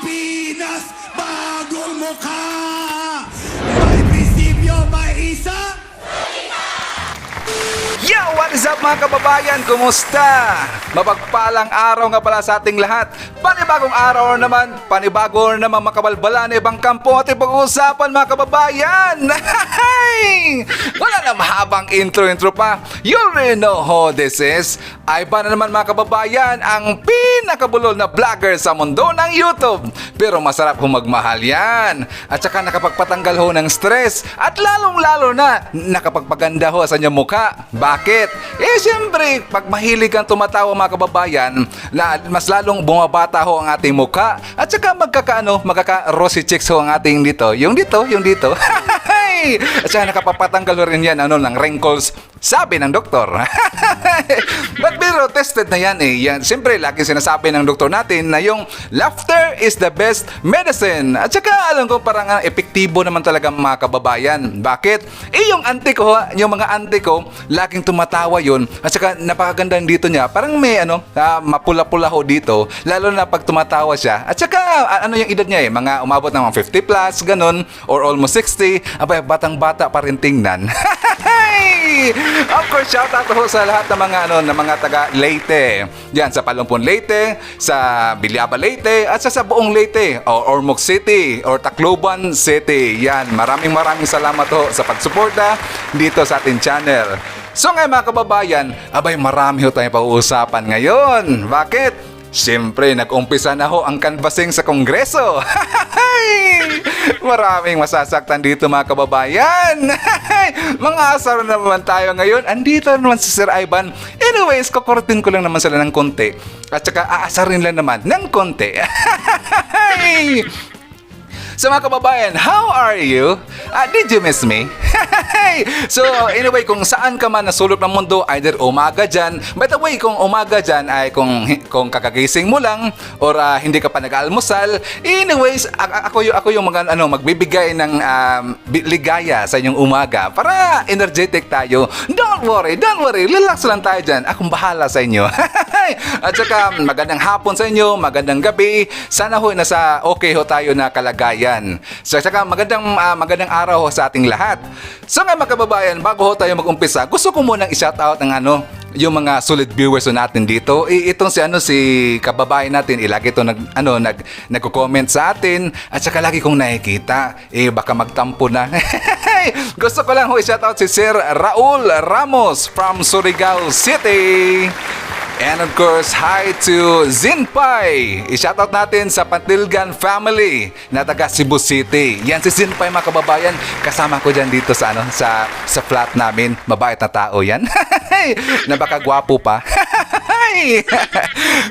Pilipinas, bagong mukha! May prinsipyo, may isa! Yo! What is up mga kababayan? Kumusta? Mapagpalang araw nga pala sa ating lahat. Panibagong araw naman, panibago naman makabalbalan ibang kampo at pag-uusapan mga kababayan. Wala na mahabang intro pa. You already know who this is. Ay ba na naman mga kababayan, ang pinakabulol na vlogger sa mundo ng YouTube. Pero masarap kung magmahal yan. At saka nakapagpatanggal ho ng stress. At lalong-lalo na nakapagpaganda ho sa inyong mukha. Bakit? Eh siyempre, pag mahilig kang tumatawa mga kababayan, mas lalong bumabata ho ang ating mukha. At saka magkaka-rosy cheeks ho ang ating dito. Yung dito. At saka nakapapatanggal ho rin yan ng wrinkles, sabi ng doktor. Pero tested na yan eh. Yan, siyempre, lagi sinasabi ng doktor natin na yung laughter is the best medicine. At saka alam ko parang epektibo naman talaga mga kababayan. Bakit? Eh yung mga auntie ko, laging tumatawa yun. At saka napakaganda dito niya. Parang may mapula-pula ho dito. Lalo na pag tumatawa siya. At saka yung edad niya eh. Mga umabot ng mga 50 plus, ganun. Or almost 60. Abay, batang-bata pa rin tingnan. Of course, shoutout ho sa lahat ng mga taga Leyte. Yan, sa Palumpon Leyte, sa Bilyaba Leyte, at sa buong Leyte, o Ormoc City, or Tacloban City. Yan, maraming salamat ho sa pagsuporta dito sa ating channel. So ngayon mga kababayan, abay marami ho tayong pag-uusapan ngayon. Bakit? Siyempre, nag-umpisa na ho ang canvassing sa Kongreso. Maraming masasaktan dito mga kababayan. Mga asar naman tayo ngayon. Andito naman si Sir Ivan. Anyways, kukurtin ko lang naman sila ng konti. At saka aasarin lang naman ng konti. So mga kababayan, how are you? Did you miss me? So anyway, kung saan ka man nasulok ng mundo, either umaga dyan. By the way, kung umaga dyan ay kung kakagising mo lang or hindi ka pa nag-almusal. Anyways, ako yung magbibigay ng ligaya sa inyong umaga para energetic tayo. Don't worry, relax lang tayo dyan. Akong bahala sa inyo. At saka magandang hapon sa inyo, magandang gabi. Sana ho nasa okay ho tayo na kalagayan. So saka magandang araw ho sa ating lahat. So nga mga kababayan, bago ho tayo mag-umpisa, gusto ko munang i-shoutout ng yung mga solid viewers natin dito. Itong si kababayan natin, lagi ito nagko-comment sa atin at saka lagi kong nakikita, baka magtampo na. Gusto ko lang ho i-shoutout si Sir Raul Ramos from Surigao City. And of course, hi to Zinpay. I-shoutout natin sa Pantilgan family na taga Cebu City. Yan si Zinpay mga kababayan. Kasama ko dyan dito sa flat namin. Mabait na tao yan. Napakagwapo pa.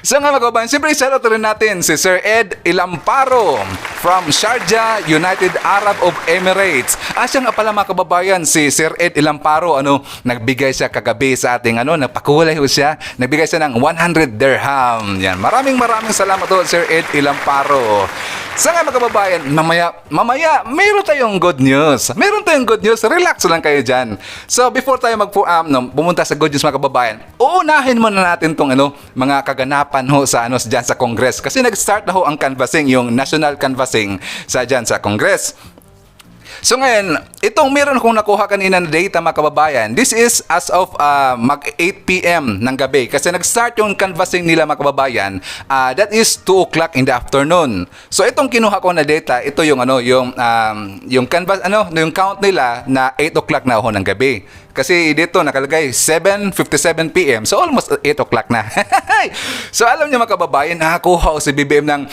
So nga mga kababayan, siyempre i-shoutout rin natin si Sir Ed Ilamparo from Sharjah, United Arab of Emirates. Siya nga pala mga kababayan, si Sir Ed Ilamparo, nagbigay siya kagabi sa ating nagpakulay ho siya. Nagbigay siya ng 100 dirham. Yan, maraming salamat ho Sir Ed Ilamparo. So nga mga kababayan, mamaya mayroon tayong good news. Relax lang kayo dyan. So before tayo pumunta sa good news mga kababayan, uunahin muna natin tong mga kaganapan ho dyan sa Congress. Kasi nag-start na ho ang canvassing, yung national canvassing dyan sa Congress. So ngayon, itong meron akong nakuha kanina na data mga kababayan. This is as of 8 p.m. ng gabi. Kasi nag-start yung canvassing nila mga kababayan. That is 2 o'clock in the afternoon. So itong kinuha ko na data, ito yung yung canvas yung count nila na 8 o'clock na ho ng gabi. Kasi dito nakalagay 7:57 p.m. So almost 8 o'clock na. So alam niyo mga kababayan, nakakuha si BBM ng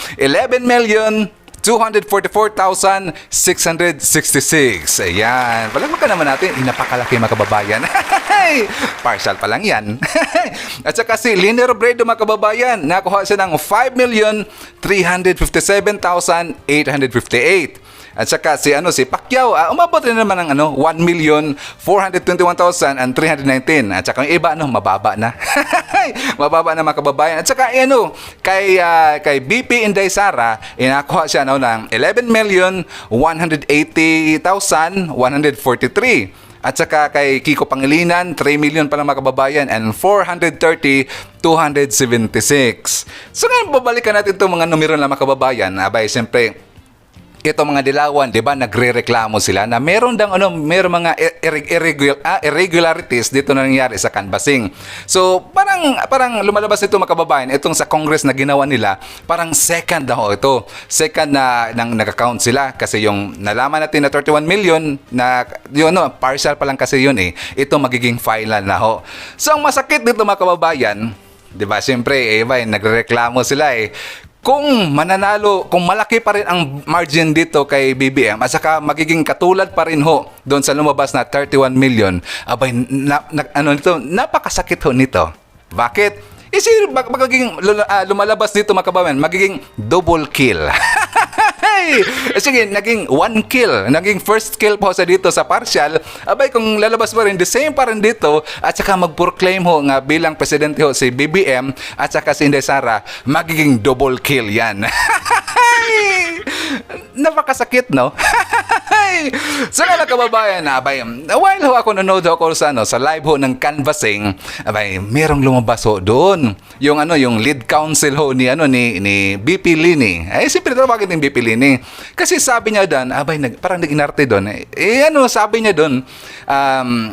11,244,666. Ayan. Palagpakan naman natin. Napakalaki mga kababayan. Partial pa lang yan. At saka si Liner Robredo mga kababayan, nakuha siya ng 5,357,858. At saka si Pacquiao, umabot rin naman ng 1,421,319. At saka yung iba mababa na. Mababa na mga kababayan. At saka kay BP Inday Sara, nakuha siya ng 11,180,143. At saka kay Kiko Pangilinan, 3 million pa lang mga kababayan. And 430, 276. So ngayon, babalikan natin itong mga numero na mga kababayan. Abay, siyempre, ito mga dilawan, 'di ba, nagrereklamo sila na meron mga irregularities dito na nangyari sa canvassing. So, parang lumalabas ito mga kababayan, itong sa Congress na ginawa nila, parang second na ito. Second na nang nag-account sila kasi yung nalaman natin na 31 million na yun partial pa lang kasi yun eh. Ito magiging final na ho. So, ang masakit dito mga kababayan, 'di ba? Siyempre, nagrereklamo sila eh. Kung mananalo, kung malaki pa rin ang margin dito kay BBM at saka magiging katulad pa rin ho doon sa lumabas na 31 million, abay, napakasakit ho nito. Bakit? Magiging lumalabas dito mga kababayan, magiging double kill. Sige, naging 1 kill. Naging first kill po sa dito sa partial. Abay, kung lalabas pa rin, the same pa rin dito. At saka mag-proclaim ho nga bilang presidente ho si BBM at saka si Inday Sara, magiging double kill yan. Napakasakit, no? So nga kababayan, abay, while ho ako nanood ako sa live ho ng canvassing, abay, merong lumabas ho doon. Yung lead counsel ho ni BP Lini. Siyempre tawagin ng BP Lini. Kasi sabi niya doon, abay, parang nag-inarte doon. Sabi niya doon,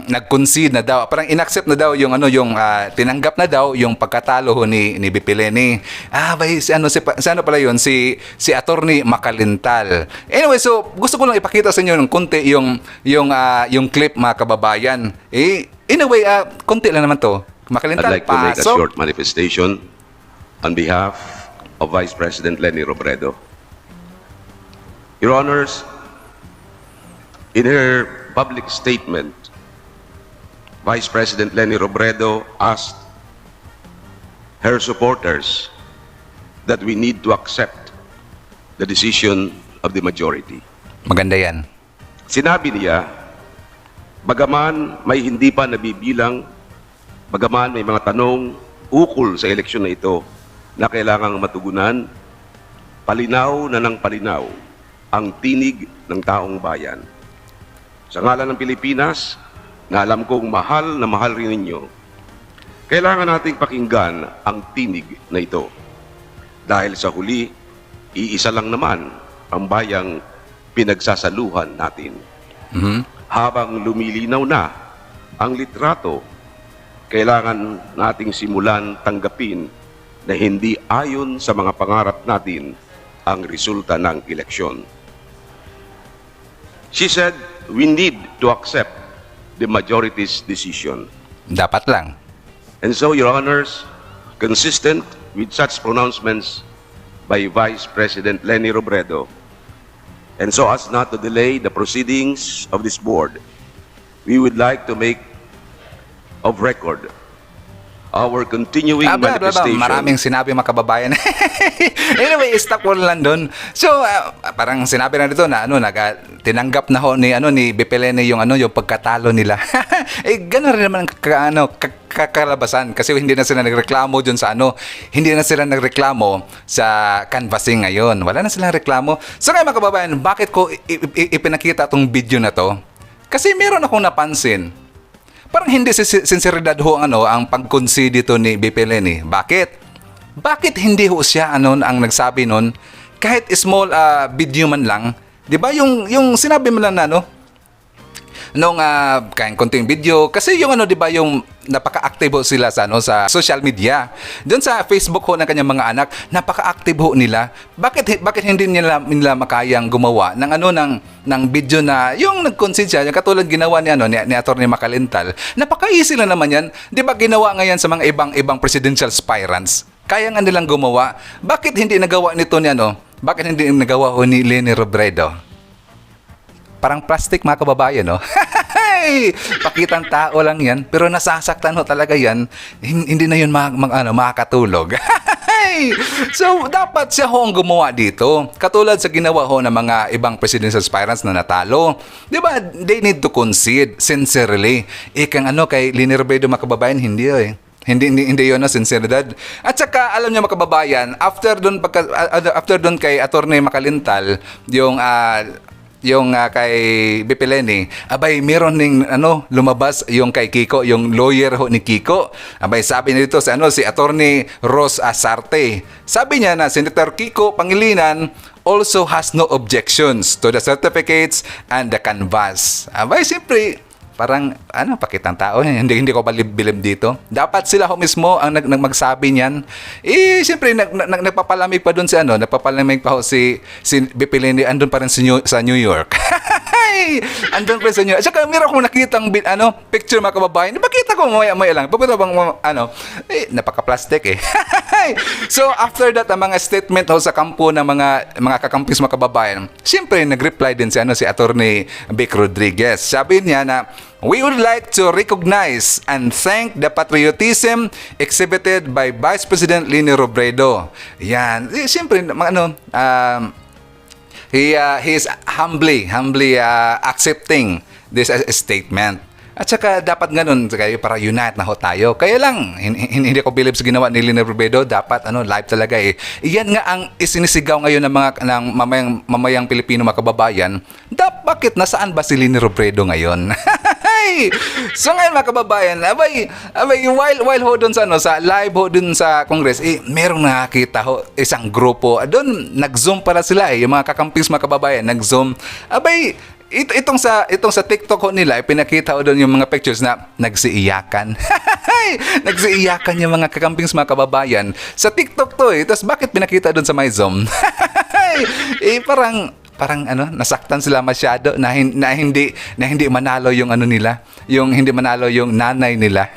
nag-concede na daw, parang inaccept na daw yung tinanggap na daw yung pagkatalo ho ni BP Lini. Abay, si Attorney Makalintal. Anyway, so gusto ko lang ipakita sa inyo ng konti yung clip mga kababayan. In a way, konti lang naman to. Makalintal, I'd like to make a short manifestation on behalf of Vice President Leni Robredo. Your Honors, in her public statement, Vice President Leni Robredo asked her supporters that we need to accept the decision of the majority. Maganda yan. Sinabi niya, bagaman may hindi pa nabibilang, bagaman may mga tanong ukol sa eleksyon na ito na kailangang matugunan, palinaw na ng palinaw ang tinig ng taong bayan. Sa ngalan ng Pilipinas, na alam kong mahal na mahal rin ninyo, kailangan nating pakinggan ang tinig na ito. Dahil sa huli, iisa lang naman ang bayang pinagsasaluhan natin. Habang lumilinaw na ang litrato, kailangan nating simulan tanggapin na hindi ayon sa mga pangarap natin ang resulta ng eleksyon. She said, we need to accept the majority's decision. Dapat lang. And so, Your Honors, consistent with such pronouncements by Vice President Leni Robredo, and so as not to delay the proceedings of this board, we would like to make of record our continuing manifestation. Maraming sinabi mga kababayan. Anyway, stop ko lang doon. So, parang sinabi na dito na tinanggap na ho ni BP Leni yung pagkatalo nila. Gano'n rin naman kakalabasan kasi hindi na sila nagreklamo dun sa hindi na sila nagreklamo sa canvassing ngayon. Wala na silang reklamo. So, kaya mga kababayan, bakit ko ipinakita tong video na to? Kasi meron akong napansin. Parang hindi sinseridad ho ang pag-concede dito ni BP Leni. Bakit? Bakit hindi ho siya ang nagsabi nun kahit small video man lang? 'Di ba yung sinabi mo lang na kaya konting video kasi yung 'di ba yung napaka-active ho sila sa social media. Doon sa Facebook ho ng kanyang mga anak, napaka-active ho nila. Bakit hindi nila makayang gumawa ng video na yung nag-concede siya, yung katulad ginawa ni Attorney Makalintal. Napaka-easy lang naman yan. 'Di ba ginawa ngayon sa mga ibang presidential aspirants? Kaya nga nilang gumawa. Bakit hindi nagawa nito ni Bakit hindi nagawa ho ni Leni Robredo? Parang plastic mga kababayan, no? Pakitang tao lang yan, pero nasasaktan ho talaga yan. Hindi na yun makakatulog. So, dapat siya ho ang gumawa dito. Katulad sa ginawa ho ng mga ibang presidential aspirants na natalo. Di ba? They need to concede sincerely. Kay Leni Robredo mga kababayan, hindi Hindi yun na sinseridad. At saka, alam niyo mga kababayan, after doon kay Attorney Makalintal, yung kay BP Leni, abay meron ning lumabas yung kay Kiko, yung lawyer ho ni Kiko. Abay sabi nito si Attorney Ros Asarte. Sabi niya na Senator Kiko Pangilinan also has no objections to the certificates and the canvas. Abay siyempre parang pakitang tao, hindi ko bilib dito. Dapat sila ho mismo ang magsabi niyan. Siyempre nagpapalamig pa doon nagpapalamig pa ho si BP Leni, andun pa rin sa New York. Andun pa rin sa New York. Saka meron akong nakitang picture mga kababayan. Ipakita ko maya lang. Pagkita bang napaka-plastic eh. So after that, ang mga statement ho sa kampo ng mga kakampis mga kababayan, siyempre nag-reply din si Attorney Vic Rodriguez. Sabi niya na, we would like to recognize and thank the patriotism exhibited by Vice President Leni Robredo. Yan. Siyempre, he is humbly accepting this statement. At saka dapat ganun kayo para unite na ho tayo. Kaya lang, hindi ko believe sa ginawa ni Leni Robredo. Dapat live talaga eh. Iyan nga ang isinisigaw ngayon ng mamayang Pilipino mga kababayan. Bakit nasaan ba si Leni Robredo ngayon? So ngayon mga kababayan, abay while ho dun sa live ho dun sa Congress, merong nakakita ho isang grupo. Doon nag-zoom para sila yung mga kakampis mga kababayan, nag-zoom. Abay itong sa TikTok ho nila, pinakita ho doon yung mga pictures na nagsiiyakan. Nagsiiyakan yung mga kakampings mga kababayan. Sa TikTok to Tapos bakit pinakita doon sa my Zoom? Parang nasaktan sila masyado na hindi manalo yung nila, yung hindi manalo yung nanay nila.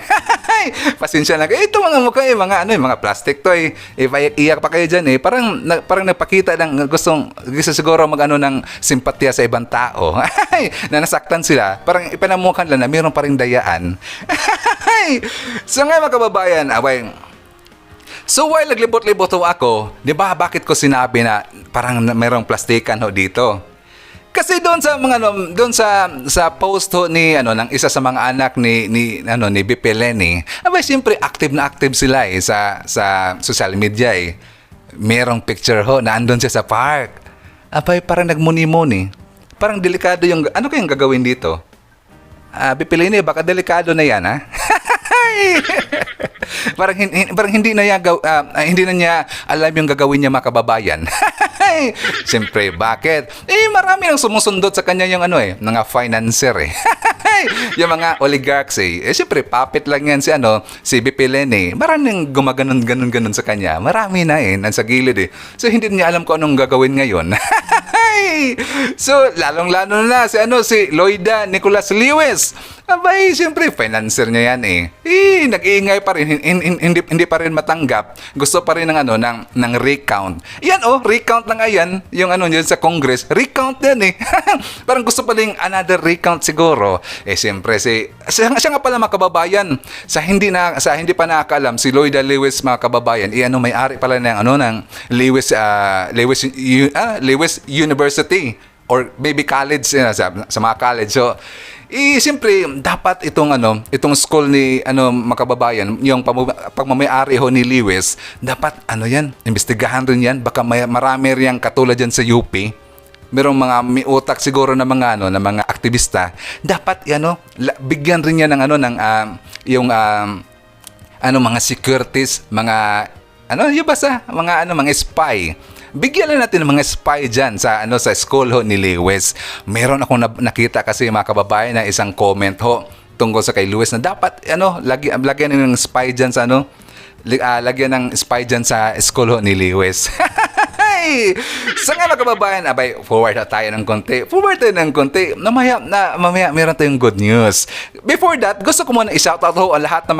Pasensya na kayo. Ito mga mukha mga plastic to iyak pa kayo diyan parang nagpakita ng gusto siguro ng simpatya sa ibang tao. Na nasaktan sila. Parang ipanamukan lang na mayroon pa ring dayaan. So ngayon mga kababayan, so while naglibot-libot ako, di ba bakit ko sinabi na parang merong plastikan ho dito? Kasi doon sa post ho ni ng isa sa mga anak ni BP Leni, siyempre active na active sila sa social media Merong picture ho na andun siya sa park. Parang nagmuni-muni. Parang delikado yung kayang gagawin dito? BP Leni, baka delikado na yan ha? parang hindi na niya alam yung gagawin niya mga kababayan. Siyempre, bakit? Marami nang sumusunod sa kanya yung mga financier yung mga oligarchs siyempre, puppet lang yan si BP Leni. Maraming gumaganon sa kanya. Marami na nasa gilid So, hindi niya alam kung anong gagawin ngayon. So, lalong-lalo na si Loida Nicolas Lewis. Siyempre, financer niya yan nag-iingay pa rin, hindi pa rin matanggap. Gusto pa rin ng recount. Yan recount na nga yan, yung yun sa Congress, recount yan Parang gusto pa rin another recount siguro. Siyempre, siya nga pala mga kababayan, sa hindi pa nakakaalam, si Loida Lewis mga kababayan, may-ari pala ng Lewis University or maybe college sa mga college. So, siyempre, dapat itong school ni mga kababayan, yung pagmamayari ho ni Lewis, dapat imbestigahan rin yan. Baka marami riyang katulad yan sa UP. Merong mga may utak siguro na mga aktivista. Dapat bigyan rin yan ng mga securities, mga mga spy. Bigyan na natin ng mga spy dyan sa school ho ni Lewis. Meron akong nakita kasi mga kababayan na isang comment ho tungkol sa kay Lewis na dapat lagyan ng spy dyan sa lagyan ng spy dyan sa school ho ni Lewis. Sa nga mga kababayan, forward tayo ng konti. Mamaya meron tayong good news. Before that, gusto ko muna i-shoutout ho ang lahat ng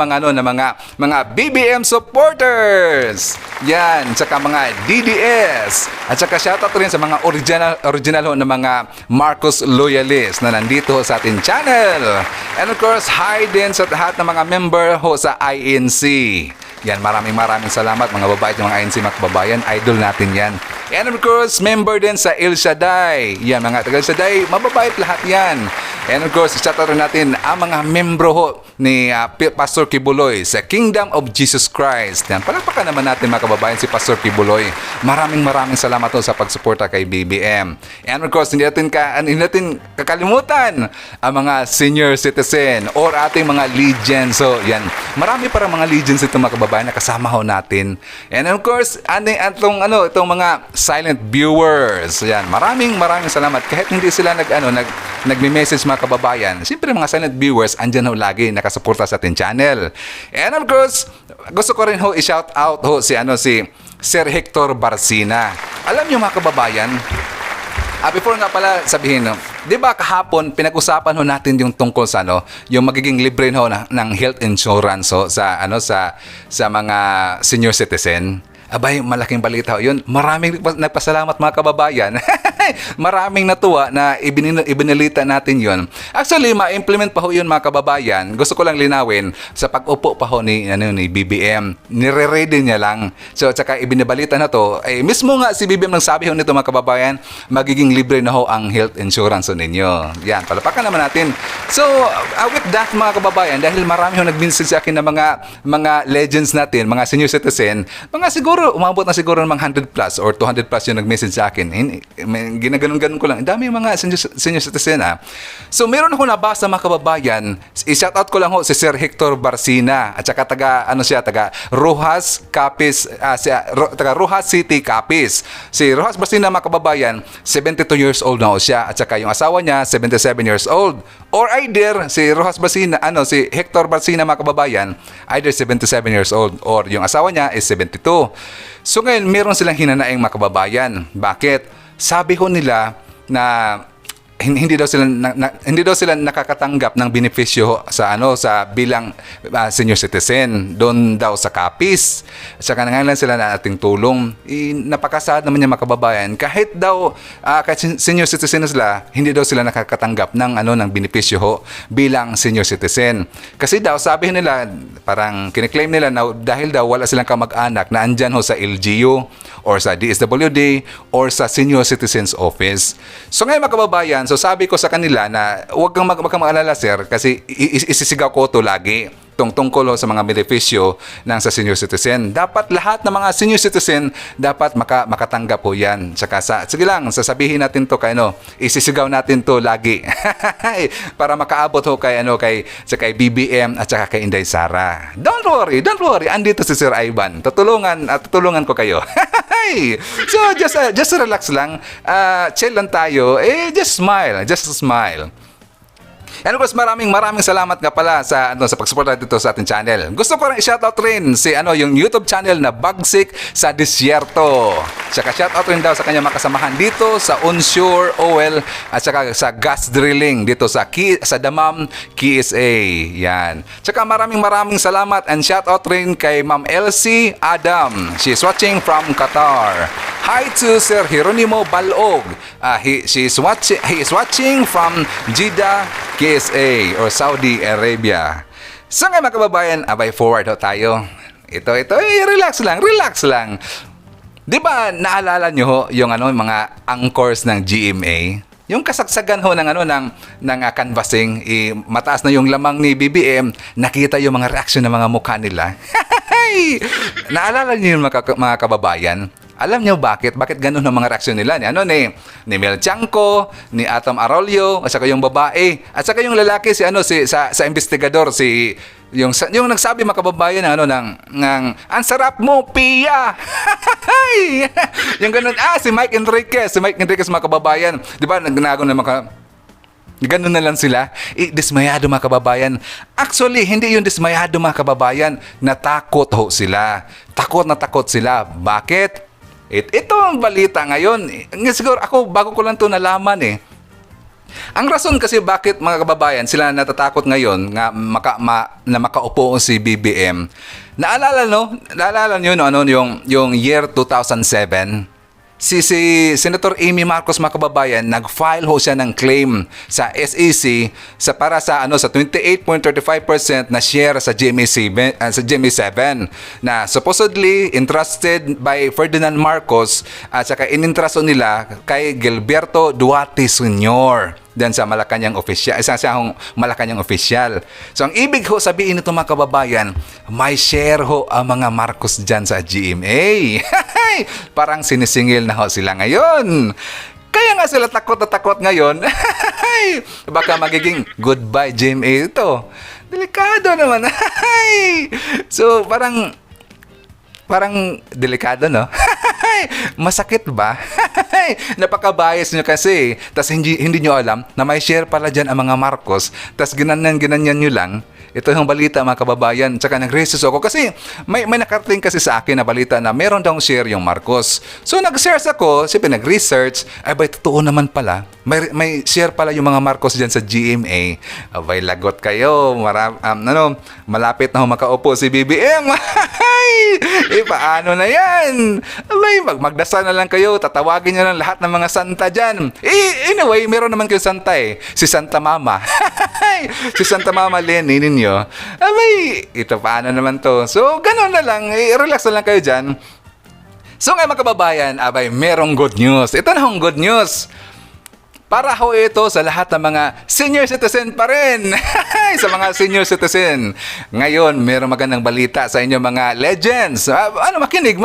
mga BBM supporters. Yan, tsaka mga DDS. At tsaka shoutout rin sa mga original ho na mga Marcos loyalists na nandito ho sa ating channel. And of course, hi din sa lahat ng mga member ho sa INC. Yan, maraming salamat mga babae at mga INC mga kababayan. Idol natin yan. And of course, member din sa El Shaddai. Yan, mga taga El Shaddai, mababait lahat yan. And of course, shoutout rin natin ang mga membro ho ni Pastor Kibuloy sa Kingdom of Jesus Christ. Yan, palakpakan naman natin mga kababayan si Pastor Kibuloy. Maraming salamat ho sa pagsuporta kay BBM. And of course, hindi natin kakalimutan ang mga senior citizen or ating mga legends. So, yan. Marami para mga legends ito mga kababayan na kasama ho natin. And of course, itong mga silent viewers. Yan. Maraming salamat. Kahit hindi sila nagme-message mga kababayan. Siyempre mga silent viewers, andyan ho lagi nakasuporta sa ating channel. And of course, gusto ko rin ho i-shout out ho si Sir Hector Barcina. Alam niyo mga kababayan, before nga pala sabihin, di ba kahapon pinag-usapan ho natin yung tungkol sa yung magiging libre ho ng health insurance ho sa mga senior citizen. Abay, malaking balita ho yun. Maraming nagpasalamat mga kababayan. Maraming natuwa na ibinilita natin yun. Actually, ma-implement pa ho yun mga kababayan. Gusto ko lang linawin sa pag-upo pa ho ni BBM. Nire-ready niya lang. So, tsaka ibinibalita na to. Mismo nga si BBM nagsabi ho nito mga kababayan, magiging libre na ho ang health insurance ho ninyo. Yan, palapakan naman natin. So, with that mga kababayan, dahil marami ho nag-message sa akin na mga legends natin, mga senior citizen, mga siguro umabot na siguro ng mga 100 plus or 200 plus yung nag-message sa akin. Ginaganon-ganon ko lang. Dami mga senior citizen So meron ako nabasa mga kababayan. I-shoutout ko lang ho si Sir Hector Barcina at saka taga Rojas Capiz, taga Rojas City Capiz. Si Rojas Barcina mga kababayan, 72 years old na ho siya at saka yung asawa niya 77 years old. Or either si Rojas Barcina, si Hector Barcina mga kababayan, either 77 years old or yung asawa niya is 72. So ngayon, meron silang hinanaing mga kababayan. Bakit? Sabi ko nila na hindi daw sila nakakatanggap ng benepisyo sa bilang senior citizen doon daw sa Capiz. Saka nangailangan sila na ating tulong. Napakasad naman niya mga kababayan. Kahit senior citizen sila, hindi daw sila nakakatanggap ng benepisyo bilang senior citizen. Kasi daw sabi nila, parang kiniklaim nila na dahil daw wala silang kamag-anak na andyan sa LGU or sa DSWD or sa Senior Citizens Office. So ngayon mga kababayan, so sabi ko sa kanila na huwag kang mag-alala sir kasi isisigaw ko ito lagi tungkol sa mga benepisyo ng sa senior citizen. Dapat lahat ng mga senior citizen dapat makatanggap po yan. Sige lang, sasabihin natin to isisigaw natin to lagi. Para makaabot ho kay BBM at saka kay Inday Sara. Don't worry. Andito si Sir Ivan. Tutulungan ko kayo. So just relax lang. Chill lang tayo. Just smile. And of course, maraming salamat nga pala sa pagsuporta dito sa ating channel. Gusto ko rin i-shoutout rin si yung YouTube channel na Bagsik sa Disyerto. Saka shoutout rin daw sa kanyang makasamahan dito sa Onshore Oil at saka sa gas drilling dito sa Damam, KSA. Yan. Saka maraming salamat and shoutout rin kay Ma'am Elsie Adam. She's watching from Qatar. Hi to Sir Jeronimo Balog. He is watching from Jeddah, KSA or Saudi Arabia. So nga mga kababayan, forward tayo. Ito, relax lang. Di ba naalala nyo ho yung mga anchors ng GMA? Yung kasagsagan ho ng canvassing, mataas na yung lamang ni BBM, nakita yung mga reaksyon ng mga mukha nila. Naalala nyo yung mga kababayan? Alam niyo bakit? Bakit ganun ang mga reaksyon nila? Ni Mel Chanco, ni Atom Arroyo, at saka yung babae, at saka yung lalaki sa investigador yung nagsabi mga kababayan ng ang sarap mo, Pia. Yung ganun, si Mike Enriquez mga kababayan. 'Di ba? Ganun na lang sila. Dismayado mga kababayan. Actually, hindi yung dismayado mga kababayan. Natakot ho sila. Takot sila. Bakit? Ito ang balita ngayon. Siguro ako, bago ko lang ito nalaman Ang rason kasi bakit mga kababayan sila natatakot ngayon na makaupo si BBM. Naalala nyo yung year 2007? Si Senator Amy Marcos mga kababayan, nag-file ho siya ng claim sa SEC para sa 28.35% na share sa GMA7 na supposedly entrusted by Ferdinand Marcos at saka inintraso nila kay Gilberto Duarte Sr. dyan sa Malacanang official, isa sa Malacanang official. So ang ibig ho sabihin nito mga kababayan, may share ho ang mga Marcos dyan sa GMA. Parang sinisingil na ho sila ngayon. Kaya nga sila takot na takot ngayon. Baka magiging goodbye GMA ito. Delikado naman. So parang delikado, no? Masakit ba? Napaka-bias nyo kasi. Tas hindi nyo alam na may share pala dyan ang mga Marcos. Tas ginanyan nyo lang. Ito yung balita mga kababayan. Tsaka nag-research ako kasi may nakarating kasi sa akin na balita na meron daw share yung Marcos. So nag-search ako, siyempre nag-research, ay ba totoo naman pala. May share pala yung mga Marcos dyan sa GMA. Abay lagot kayo. Malapit na makaupo si BBM. Paano na yan? Abay, magdasal na lang kayo. Tatawagin nyo lang lahat ng mga santa dyan. Anyway, meron naman kayo santa eh. Si Santa Mama. Si Santa Mama Lenny ninyo. Abay, ito paano naman to? So, ganun na lang. Relax na lang kayo dyan. So, ngayon mga kababayan, abay, merong good news. Ito na hong good news. Para ho ito sa lahat ng mga senior citizen pa rin. Sa mga senior citizen. Ngayon, mayroong magandang balita sa inyo mga legends. Makinig.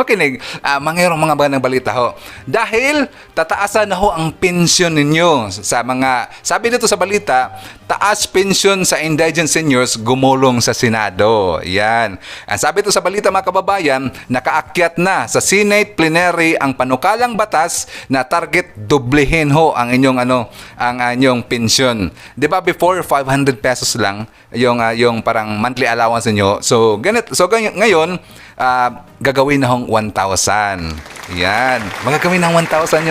Mayroong mga magandang balita ho. Dahil tataasan na ho ang pensyon ninyo sa mga, sabi dito sa balita, taas pensyon sa indigent seniors gumulong sa Senado. Yan. Ang sabi dito sa balita mga kababayan, nakaakyat na sa Senate plenary ang panukalang batas na target doblehin ho ang inyong ang inyong pensyon. 'Di ba before 500 pesos lang yung parang monthly allowance niyo. So ngayon gagawin na hong 1,000. Yan. Magagawin ng 1,000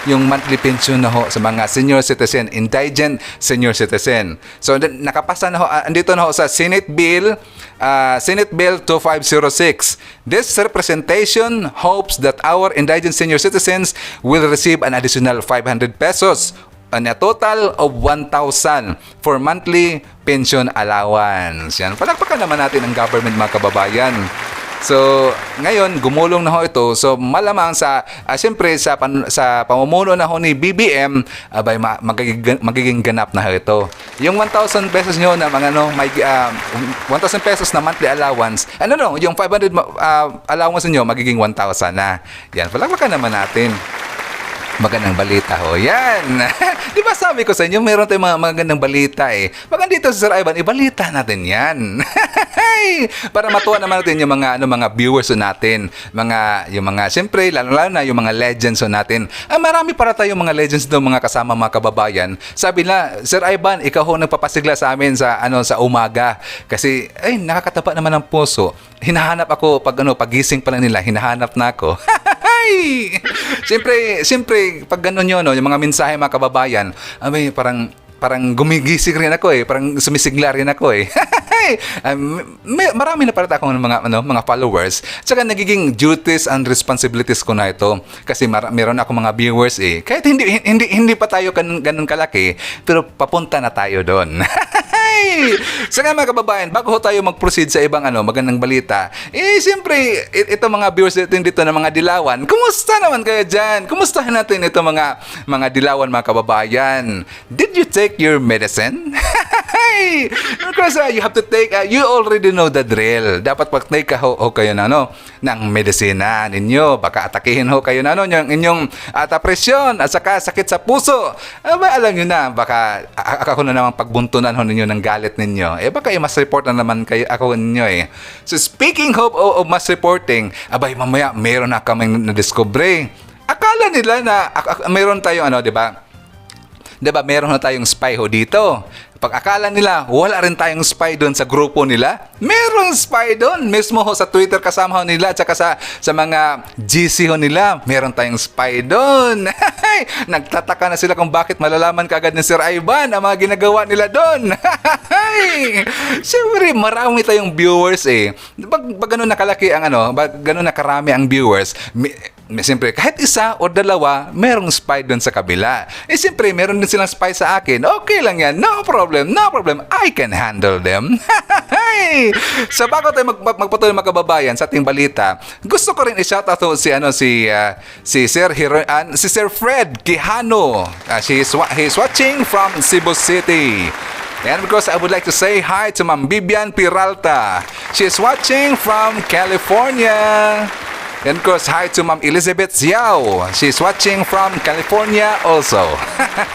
yung monthly pension na ho sa mga senior citizen, indigent senior citizen. So nakapasa na ho, andito na ho sa Senate Bill 2506. This representation hopes that our indigent senior citizens will receive an additional 500 pesos on a total of 1,000 for monthly pension allowance. Yan. Palakpakan naman natin ang government mga kababayan. So, ngayon, gumulong na ho ito. So, malamang siyempre sa pamumuno na ho ni BBM, abay, magiging ganap na ho ito. Yung 1,000 pesos nyo na mga 1,000 pesos na monthly allowance, yung 500 allowance nyo, magiging 1,000 na. Yan, palakpakan naman natin. Magandang balita ho. Yan. Di ba sabi ko sa inyo, meron tayong mga magandang balita eh. Magandito sa Sir Ivan, ibalita natin yan. Para matuwa naman natin yung mga viewers natin. Siyempre, lalo na yung mga legends natin. Marami para tayong mga legends doon, mga kasama, mga kababayan. Sabi na, Sir Ivan, ikaw ho nagpapasigla sa amin sa umaga. Kasi, nakakataba naman ang puso. Hinahanap ako pagising pala nila, hinahanap na ako. Siyempre, pag gano'n yun, yung mga mensahe mga kababayan, parang gumigising rin ako eh, parang sumisigla rin ako eh. Marami na pala akong mga followers. Tsaka nagiging duties and responsibilities ko na ito. Kasi meron ako mga viewers eh. Kahit hindi pa tayo ganun kalaki, pero papunta na tayo doon. So nga mga kababayan, bago tayo mag-proceed sa ibang magandang balita, siyempre, ito mga viewers dito ng mga dilawan, kumusta naman kayo dyan? Kumustahan natin ito mga dilawan mga kababayan? Did you take your medicine? Because you have to take, you already know the drill. Dapat pag-take kayo ng medisina ninyo. Baka atakihin kayo yung inyong presyon at saka sakit sa puso. Alam nyo na, baka ako na naman pagbuntunan ninyo ng galit ninyo. Baka mas report na naman kayo ako ninyo eh. So speaking of mass reporting, mamaya meron na kaming na-discover. Akala nila na meron tayong di ba? Diba, meron na tayong spy dito. Pag akala nila, wala rin tayong spy doon sa grupo nila. Meron spy doon. Mismo sa Twitter kasama nila, tsaka sa mga GC nila, meron tayong spy doon. Nagtataka na sila kung bakit malalaman kaagad ni Sir Ivan ang mga ginagawa nila doon. Siyempre, marami tayong viewers eh. Pag ganun nakalaki ang ganun nakarami ang viewers, siyempre, kahit isa o dalawa, merong spy doon sa kabila. Siyempre, meron din silang spy sa akin. Okay lang yan. No problem. I can handle them. So bago tayo magpatuloy mga kababayan sa ating balita, gusto ko rin i-shoutout si Sir Fred Quijano. He's watching from Cebu City. And of course, I would like to say hi to Ma'am Bibian Peralta. She's watching from California. And of course, hi to Ma'am Elizabeth Xiao. She's watching from California also.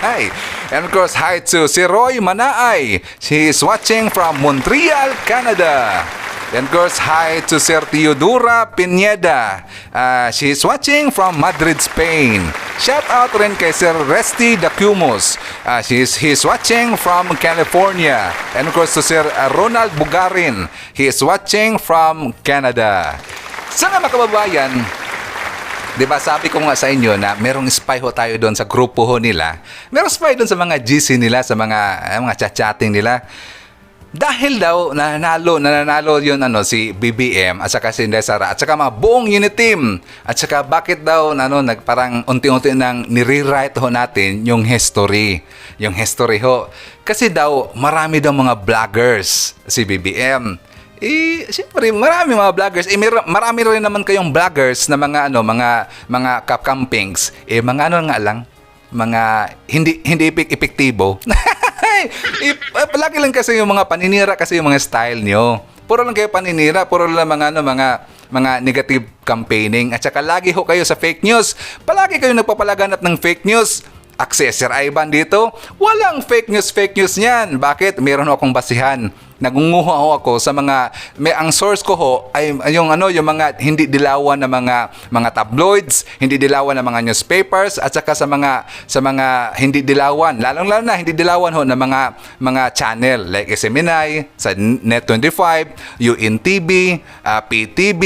Hi. And of course, hi to si Roy Manaay. She's watching from Montreal, Canada. And of course, hi to Sir Teodora Pineda. She's watching from Madrid, Spain. Shout out rin kay Sir Resty Dacumos. He's watching from California. And of course, to Sir Ronald Bugarin. He is watching from Canada. So nga mga kababayan, di ba sabi ko nga sa inyo na merong spy ho tayo doon sa grupo ho nila. Merong spy doon sa mga GC nila, sa mga chat-chatting nila. Dahil daw nananalo yun si BBM at saka si Inday Sara at saka mga buong unit team. At saka bakit daw parang unti-unti nang nire-write ho natin yung history. Yung history ho. Kasi daw marami daw mga vloggers si BBM. Siyempre, marami mga vloggers. Marami rin naman kayong vloggers na mga campings. Mga nga lang, mga hindi epektibo. Palagi lang kasi yung mga paninira kasi yung mga style nyo. Puro lang kayo paninira, puro lang mga negative campaigning. At saka lagi ho kayo sa fake news. Palagi kayo nagpapalaganap ng fake news. Sir Ivan dito, walang fake news niyan. Bakit? Meron akong basihan. Nagunguha ho ako sa ang source ko ho ay yung mga hindi dilawan na mga tabloids, hindi dilawan na mga newspapers at saka sa mga hindi dilawan, lalong-lalo na hindi dilawan ho na mga channel like SMNI, sa Net25, UNTV, PTV,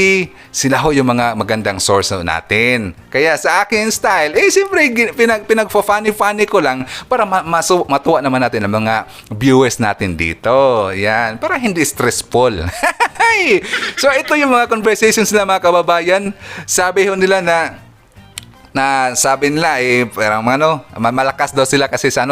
sila ho yung mga magandang source natin. Kaya sa akin style, siyempre pinag-funny ko lang para matuwa naman natin ang mga viewers natin dito. Yan. Para hindi stressful. So ito yung mga conversations nila mga kababayan. Sabi ho nila sabi nila parang malakas daw sila kasi sa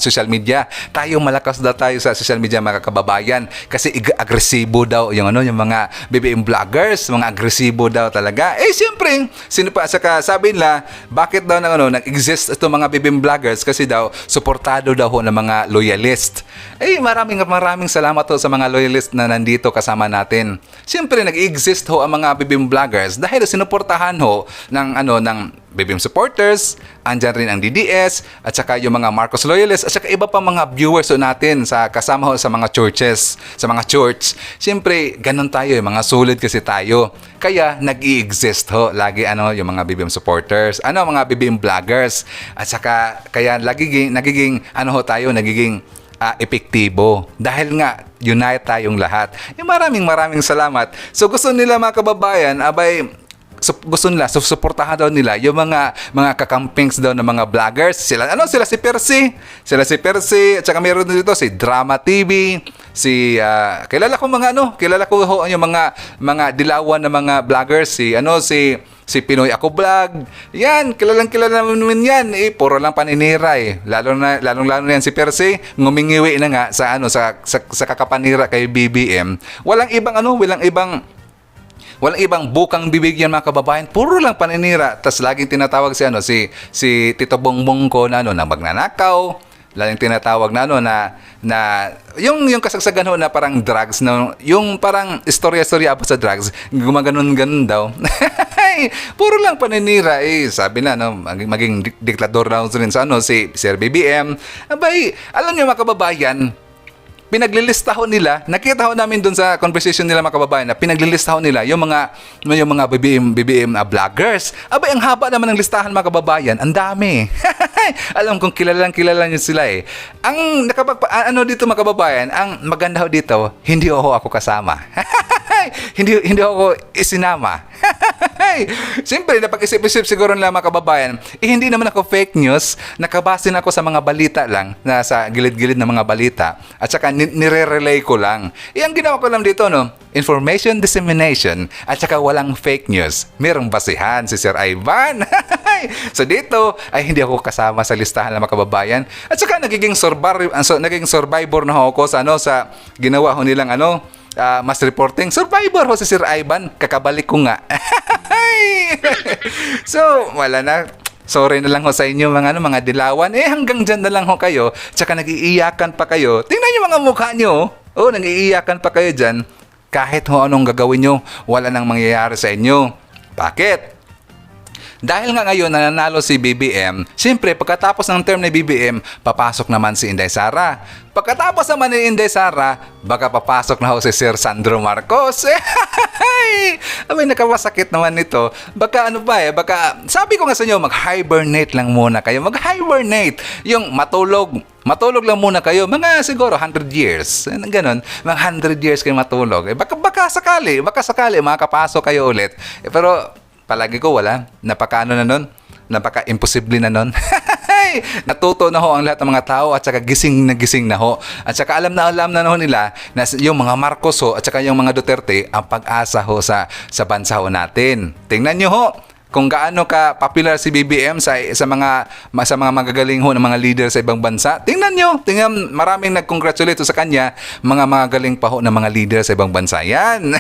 social media. Tayo malakas daw tayo sa social media mga kababayan kasi agresibo daw yung mga BBM vloggers, mga agresibo daw talaga. Siyempre, sino pa saka sabi nila bakit daw nag-exist itong mga BBM vloggers kasi daw suportado daw ho ng mga loyalist. Maraming salamat ho sa mga loyalist na nandito kasama natin. Siyempre, nag-exist ho ang mga BBM vloggers dahil sinuportahan ho ng BBM supporters, andyan rin ang DDS, at saka yung mga Marcos loyalists, at saka iba pa mga viewers natin kasama sa mga churches, sa mga church. Siyempre, ganun tayo, mga solid kasi tayo. Kaya, nag-i-exist ho lagi yung mga BBM supporters, mga BBM vloggers, at saka, kaya nagiging epektibo. Dahil nga, unite tayong lahat. Maraming salamat. So, gusto nila mga kababayan, gusto nila, suportahan daw nila yung mga kakampings daw ng mga vloggers. Sila si Percy. At saka meron dito si Drama TV, kilala ko ho yung mga dilawan na mga vloggers, si Pinoy Ako Vlog. Yan, kilala naman yan. Puro lang paninira Lalong-lalo yan si Percy. Ngumingiwi na nga sa kakapanira kay BBM. Walang ibang bukang bibig yan mga kababayan. Puro lang paninira. Tas laging tinatawag si Tito Bongbong ko na magnanakaw. Laging tinatawag na yung kasagsagan ho na parang drugs yung parang istorya-istorya about sa drugs. Gumaganon daw. Puro lang paninira sabi na maging diktador daw rin si Sir BBM. Alam niyo mga kababayan, pinaglilista ho nila, nakita ho namin doon sa conversation nila mga kababayan na pinaglilista ho nila yung mga BBM vloggers. Ang haba naman ng listahan mga kababayan, ang dami. Alam kong kilala niyo sila Ang dito mga kababayan, ang maganda ho dito, hindi ho ako kasama. hindi ako isinama. Siyempre, napag-isip-isip siguro nila mga kababayan, hindi naman ako fake news, nakabase na ako sa mga balita lang, na sa gilid-gilid ng mga balita, at saka nire-relay ko lang. Ang ginawa ko lang dito, information dissemination, at saka walang fake news. Merong basihan si Sir Ivan. So dito, hindi ako kasama sa listahan ng mga kababayan. At saka naging survivor na ako sa ginawa ho nilang mas reporting. Survivor ho si Sir Ivan. Kakabalik ko nga. So, wala na. Sorry na lang ho sa inyo mga dilawan. Hanggang dyan na lang ho kayo. Tsaka nag-iiyakan pa kayo. Tingnan nyo mga mukha nyo. Nag-iiyakan pa kayo dyan. Kahit ho anong gagawin nyo, wala nang mangyayari sa inyo. Bakit? Dahil nga ngayon nananalo si BBM, siyempre pagkatapos ng term ni BBM, papasok naman si Inday Sara. Pagkatapos naman ni Inday Sara, baka papasok na ho si Sir Sandro Marcos. Abay, nakapasakit naman nito. Baka baka sabi ko nga sa inyo, mag-hibernate lang muna kayo. Mag-hibernate. Yung matulog lang muna kayo. Mga siguro 100 years. Ganon. Mga 100 years kayo matulog. Baka sakali makakapasok kayo ulit. Pero palagi ko wala. Napaka-ano na nun. Napaka-imposible na nun. Natuto na ho ang lahat ng mga tao at saka gising na ho. At saka alam na ho nila na yung mga Marcos ho at saka yung mga Duterte ang pag-asa ho sa bansa ho natin. Tingnan nyo ho kung gaano ka popular si BBM sa mga magagaling ho ng mga leader sa ibang bansa. Tingnan maraming nag-congratulate sa kanya, mga magaling pa ho ng mga leader sa ibang bansa. Yan.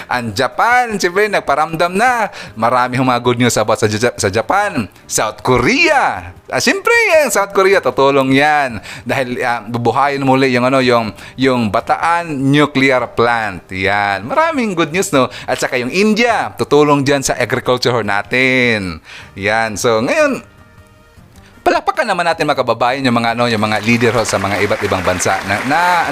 Ang Japan, siyempre nagparamdam na. Marami hong mga good news about sa Japan. South Korea. Siyempre, ang South Korea tutulong yan dahil bubuhayin muli yung Bataan Nuclear Plant. Yan. Maraming good news, no? At saka yung India, tutulong diyan sa agriculture natin. Yan. So, ngayon, palakpakan naman natin mga kababayan yung mga leader ho sa mga iba't ibang bansa na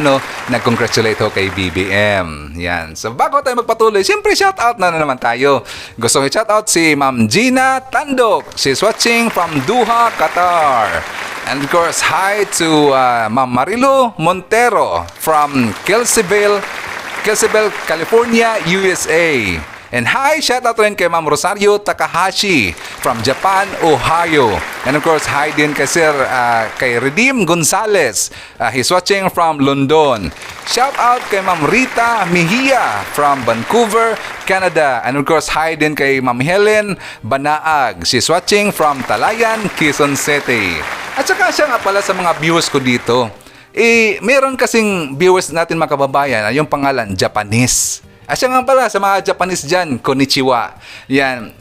nag-congratulate ho kay BBM. Yan. So, bago tayo magpatuloy, siyempre shout out na naman tayo. Gusto ko i-shout out si Ma'am Gina Tandok. She's watching from Doha, Qatar. And of course, hi to Ma'am Marilu Montero from Kelseyville, California, USA. And hi, shout out rin kay Ma'am Rosario Takahashi from Japan, Ohio. And of course, hi din kay Sir kay Redeem Gonzalez. He's watching from London. Shout out kay Ma'am Rita Mejia from Vancouver, Canada. And of course, hi din kay Ma'am Helen Banaag. She's watching from Talayan, Quezon City. At saka siya nga pala sa mga viewers ko dito. Meron kasing viewers natin mga kababayan, yung pangalan Japanese. Siya nga pala sa mga Japanese dyan, konnichiwa. Yan.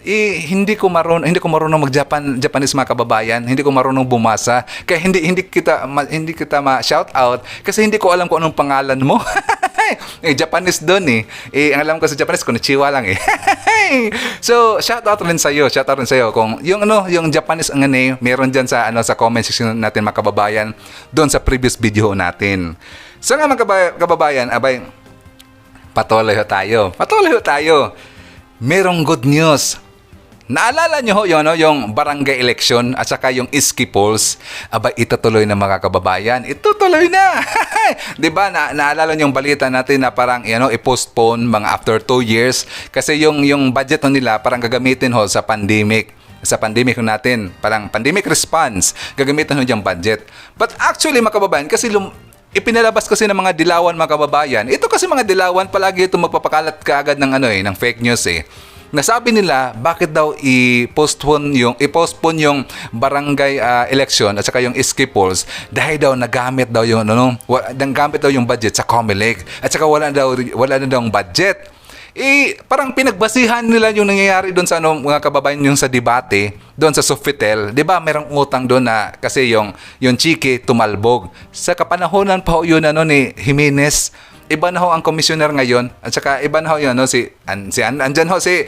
Hindi ko marunong mag-Japanese mga kababayan. Hindi ko marunong bumasa. Kaya hindi kita ma-shout out kasi hindi ko alam kung anong pangalan mo. Japanese doon ang alam ko sa Japanese, konnichiwa lang So, shout out rin sa'yo. Kung yung Japanese ang meron dyan sa comment section natin mga kababayan doon sa previous video natin. So nga mga kababayan, patuloy ho tayo. Merong good news. Naalala nyo ho yung barangay election at saka yung Iski polls. Itutuloy na mga kababayan. Itutuloy na. Diba? Naalala nyo yung balita natin na parang i-postpone mga after 2 years. Kasi yung budget nila parang gagamitin ho sa pandemic. Sa pandemic natin. Parang pandemic response. Gagamitin ho yung budget. But actually mga kababayan, kasi ipinalabas kasi ng mga dilawan mga kababayan. Ito kasi mga dilawan palagi ito magpapakalat kaagad ng fake news Nasabi nila bakit daw i-postpone yung barangay election at saka yung Iski polls dahil daw nagamit daw yung budget sa COMELEC at saka wala na daw budget. Parang pinagbasihan nila yung nangyayari doon sa mga kababayan yung sa debate, doon sa Sofitel. 'Di ba? Merong utang doon na kasi yung Chiki tumalbog. Sa kapanahonan pa ho yun ni Jimenez. Iba na ho ang commissioner ngayon at saka iba na ho yun andyan ho si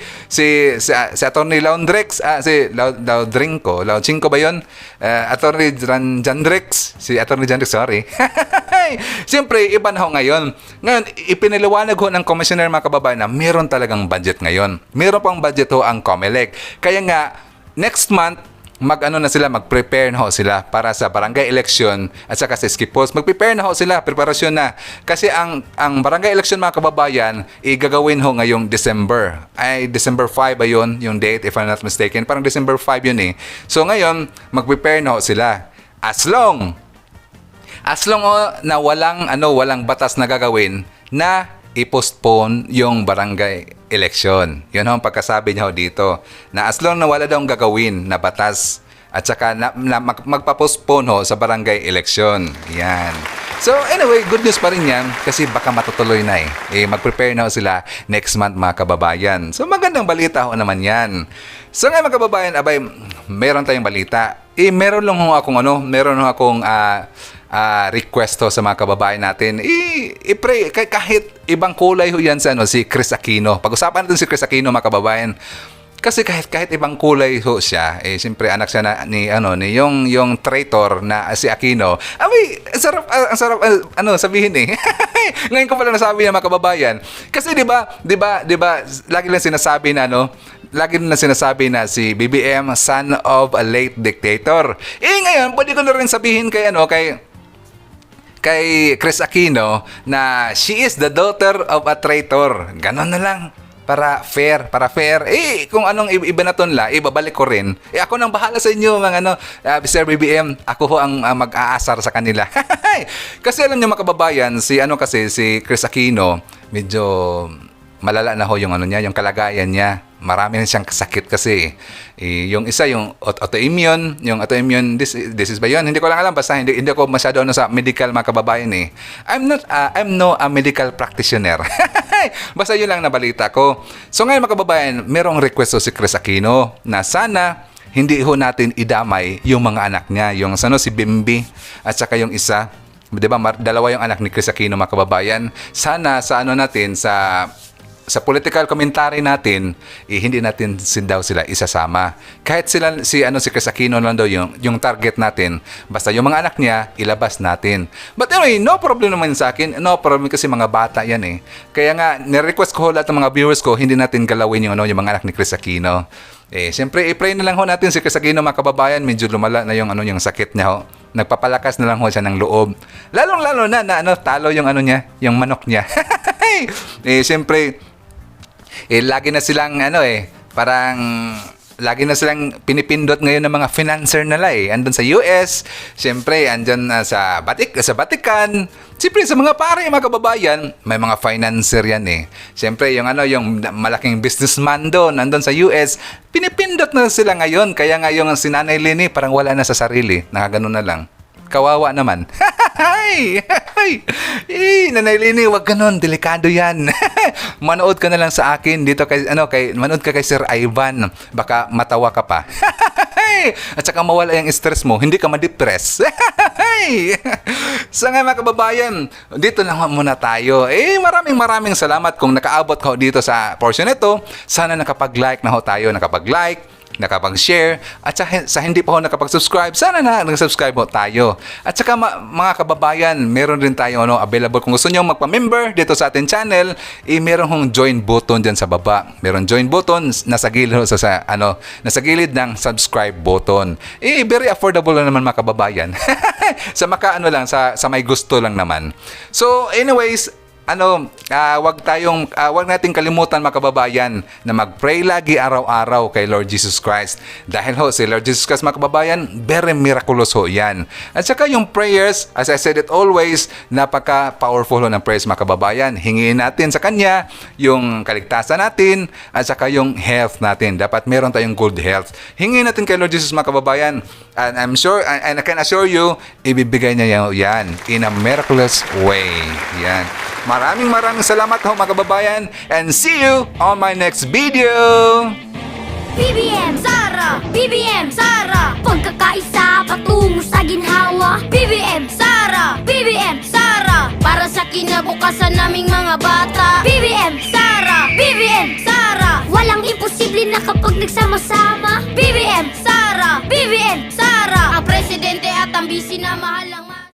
Attorney Laundrex, si Laudrinko ba yun? Attorney Jandrex, si Attorney Jandrex, sorry. Siyempre, iba na ho ngayon. Ngayon, ipinaliwanag ho ng commissioner mga kababayan na meron talagang budget ngayon. Meron pang budget ho ang COMELEC. Kaya nga, next month, mag-prepare na ho sila para sa barangay election at saka sa Iski polls. Mag-prepare na ho sila, preparasyon na. Kasi ang barangay election mga kababayan, gagawin ho ngayong December. December 5 ayun, yung date if I'm not mistaken. Parang December 5 yun So ngayon, mag-prepare na ho sila. As long na walang batas na gagawin na i-postpone yung barangay election. Yun ang pagkasabi niya dito. Na as long na wala daw gagawin na batas at saka magpa-postpone sa barangay election. Yan. So anyway, good news pa rin yan kasi baka matutuloy na mag-prepare na ho sila next month mga kababayan. So magandang balita ho naman yan. So ngayon mga kababayan, abay, meron tayong balita. Meron lang ho akong request ho sa mga kababayan natin. I-pray kahit ibang kulay ho yan sa si Chris Aquino. Pag-usapan natin si Chris Aquino mga kababayan. Kasi kahit ibang kulay ho siya, siyempre anak siya ni yung traitor na si Aquino. Abay, ang sarap sabihin Ngayon ko pala nasabi ng mga kababayan. Kasi 'di ba, lagi lang sinasabi na si BBM son of a late dictator. Ngayon, pwede ko na rin sabihin kay Chris Aquino na she is the daughter of a traitor. Ganon na lang. Para fair. Kung anong iba na tonla, ibabalik ko rin. Ako nang bahala sa inyo, Mr. BBM. Ako ho ang mag-aasar sa kanila. Kasi alam niyo mga kababayan, si Chris Aquino, medyo malala na ho yung yung kalagayan niya. Marami na siyang sakit kasi. Yung isa, yung autoimmune, this is ba yun? Hindi ko lang alam, basta hindi ako masyado sa medical mga kababayan I'm no a medical practitioner. Basta yun lang na balita ko. So ngayon mga kababayan, merong request si Chris Aquino na sana hindi ho natin idamay yung mga anak niya. Yung si Bimbi at saka yung isa. Diba, dalawa yung anak ni Chris Aquino mga kababayan. Sana sa political commentary natin, hindi natin sila isasama. Kahit si Chris Aquino lang daw yung target natin. Basta yung mga anak niya, ilabas natin. But anyway, no problem naman sa akin. No problem kasi mga bata yan Kaya nga, nirequest ko lahat ng mga viewers ko, hindi natin galawin yung mga anak ni Chris Aquino. Siyempre, i-pray na lang ho natin si Chris Aquino mga kababayan. Medyo lumala na yung sakit niya ho. Nagpapalakas na lang ho siya ng loob. Lalong-lalo na talo yung yung manok niya. Siyempre, lagi na silang parang lagi na silang pinipindot ngayon ng mga financer nila andun sa US, siyempre andyan sa Vatican, siyempre sa mga pare mga kababayan, may mga financer yan siyempre yung malaking businessman doon andun sa US, pinipindot na sila ngayon, kaya nga yung si Nanay Lini parang wala na sa sarili, nakaganon na lang. Kawawa naman. Nanay Lini, wag ganon, delikado yan. Manood ka na lang sa akin dito manood ka kay Sir Ivan, baka matawa ka pa. At saka mawala yung stress mo, hindi ka ma-depress. So nga mga kababayan, dito lang muna tayo. Maraming salamat kung nakaabot ka dito sa portion nito. Sana nakapag-like na ho tayo, nakapag-share, at sa hindi pa ho nakapag-subscribe, sana nag-subscribe ho tayo. At saka mga kababayan, meron rin tayo available kung gusto nyo magpa-member dito sa ating channel, meron hong join button dyan sa baba. Meron join button nasa gilid nasa gilid ng subscribe button. Very affordable lang naman mga kababayan. Sa may gusto lang naman. So anyways, wag nating kalimutan mga kababayan na mag-pray lagi araw-araw kay Lord Jesus Christ. Dahil si Lord Jesus Christ mga kababayan, very miraculous yan. At saka yung prayers, as I said it always, napaka-powerful ng prayers mga kababayan. Hingin natin sa Kanya yung kaligtasan natin at saka yung health natin. Dapat meron tayong good health. Hingin natin kay Lord Jesus mga kababayan. And I'm sure, and I can assure you, ibibigay niya yan in a miraculous way. Yan. Maraming salamat ho mga kababayan, and see you on my next video! BBM Sara! BBM Sara! Pagkakaisa patungo sa ginhawa. BBM Sara! BBM Sara! Para sa kinabukasan naming mga bata. BBM Sara! BBM Sara! Walang imposible na kapag nagsama-sama.